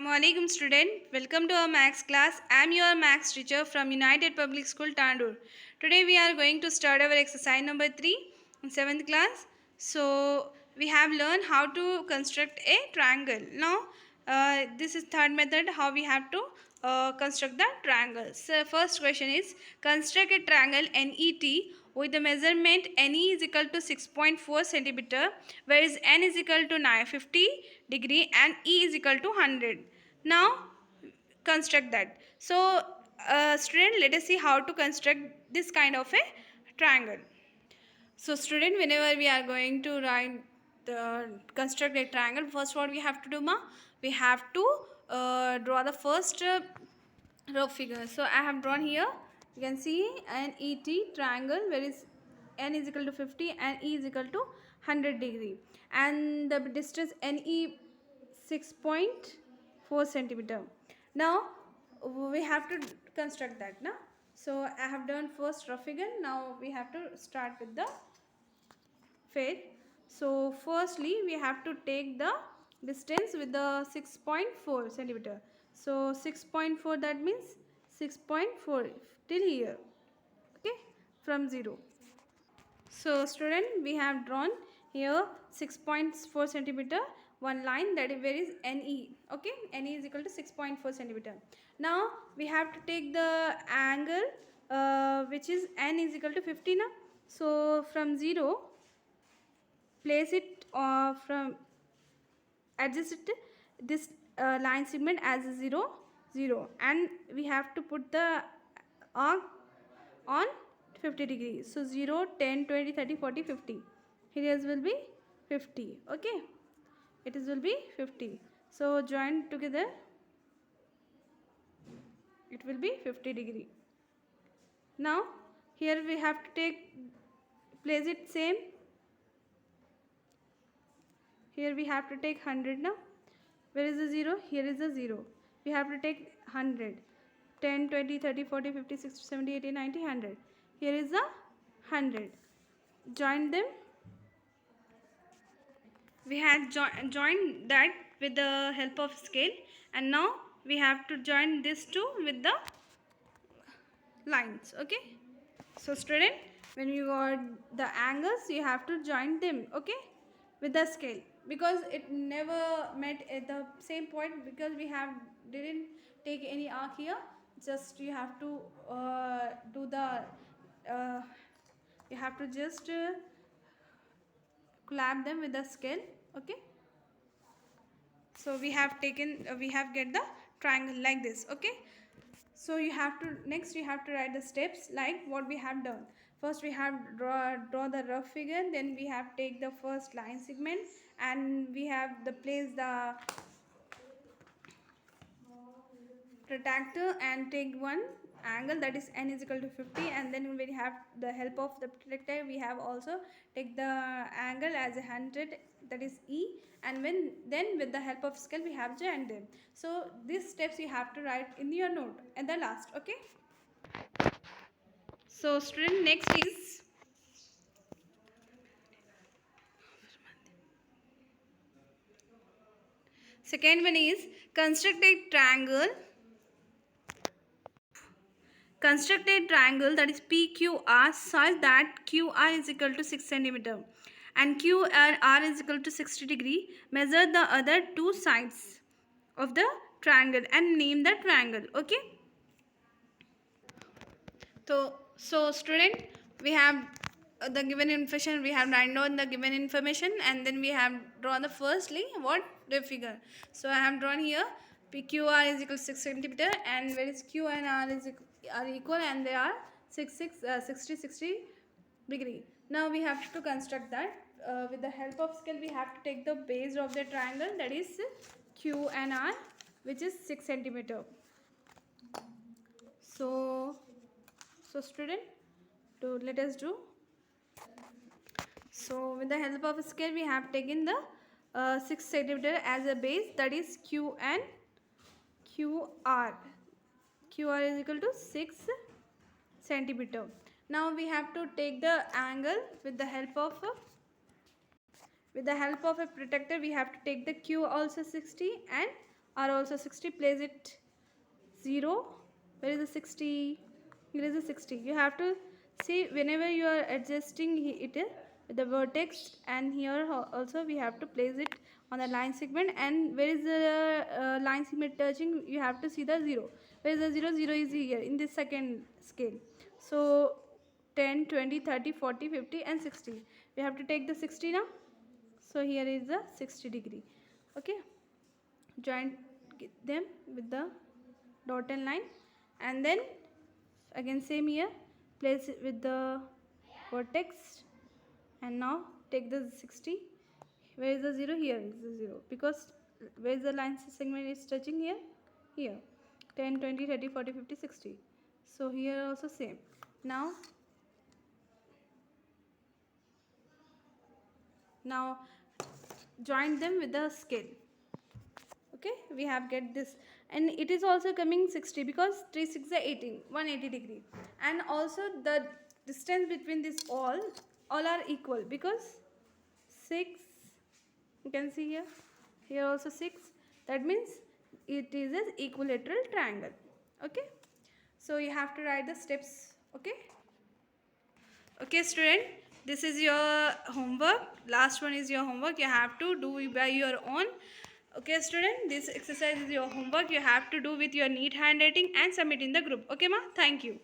Assalamualaikum student, welcome to our maths class. I am your maths teacher from United Public School Tandur. Today we are going to start our exercise number 3 in 7th class. So we have learned how to construct a triangle. Now this is third method how we have to construct the triangle. So first question is construct a triangle NET with the measurement NE is equal to 6.4 centimeter, whereas N is equal to 950 degree and E is equal to 100. Now construct that. So student, let us see how to construct this kind of a triangle. So student, whenever we are going to write the construct a triangle, first what we have to do, we have to draw the first rough figure. So I have drawn here, you can see an ET triangle where is N is equal to 50 and E is equal to 100 degree, and the distance NE 6.4 centimeter. Now we have to construct that now. So I have done first rough figure. Now we have to start with the fade. So firstly we have to take the distance with the 6.4 centimeter. So 6.4, that means 6.4 till here, okay, from 0. So student, we have drawn here 6.4 centimeter one line, that is where is NE, okay, NE is equal to 6.4 centimeter. Now we have to take the angle which is N is equal to 50 now. So from 0 place it from adjust it this line segment as 0 0, and we have to put the arc on 50 degrees. So 0 10 20 30 40 50, here will be 50, okay, it is will be 50. So join together, it will be 50 degree. Now here we have to take place it same. Here we have to take 100 now. Where is the 0? Here is the 0. We have to take 100. 10, 20, 30, 40, 50, 60, 70, 80, 90, 100. Here is the 100. Join them. We had joined that with the help of scale, and now we have to join this too with the lines, okay. So student, when you got the angles, you have to join them, okay, with the scale, because it never met at the same point, because we have didn't take any arc here. Just you have to do the you have to just collab them with the scale, okay. So we have taken we have get the triangle like this, okay. So you have to next you have to write the steps like what we have done. First we have draw the rough figure, then we have take the first line segment, and we have the place the protractor and take one angle, that is N is equal to 50, and then we have the help of the protractor, we have also take the angle as 100, that is E, and then with the help of scale we have joined them. So these steps you have to write in your note at the last, okay. So student, next is second one is construct a triangle. Construct a triangle, that is PQR, such that QR is equal to 6 centimeter and QR is equal to 60 degree. Measure the other two sides of the triangle and name the triangle, okay. So student, we have the given information, we have written down the given information, and then we have drawn the firstly what the figure. So I have drawn here PQR is equal to 6 centimeter, and where is Q and R are equal, and they are 60 degree. Now we have to construct that with the help of scale. We have to take the base of the triangle, that is Q and R, which is 6 centimeter. So student, let us do. So with the help of a scale we have taken the 6 centimeter as a base, that is Q and QR. QR is equal to 6 centimeter. Now we have to take the angle with the help of a protractor. We have to take the Q also 60 and are also 60. Place it 0. Where is the 60? Here is the 60. You have to see whenever you are adjusting it the vertex, and here also we have to place it on the line segment, and where is the line segment touching, you have to see the 0. Where is the 0? 0 is here in this second scale. So 10, 20, 30, 40, 50 and 60. We have to take the 60 now. So here is the 60 degree. Okay, join them with the dotted line, and then again same here, place it with the vertex, and now take the 60. Where is the 0? Here is the 0, because where is the line segment is touching here? Here. 10, 20, 30, 40, 50, 60. So here also same. Now join them with the scale. Okay, we have get this, and it is also coming 60, because 3 6 are 18, 180 degree, and also the distance between this all are equal, because 6, you can see here also 6. That means it is an equilateral triangle. Okay, so you have to write the steps. Okay student, this is your homework. Last one is your homework. You have to do it by your own. Okay student, this exercise is your homework. You have to do with your neat handwriting and submit in the group. Okay ma, thank you.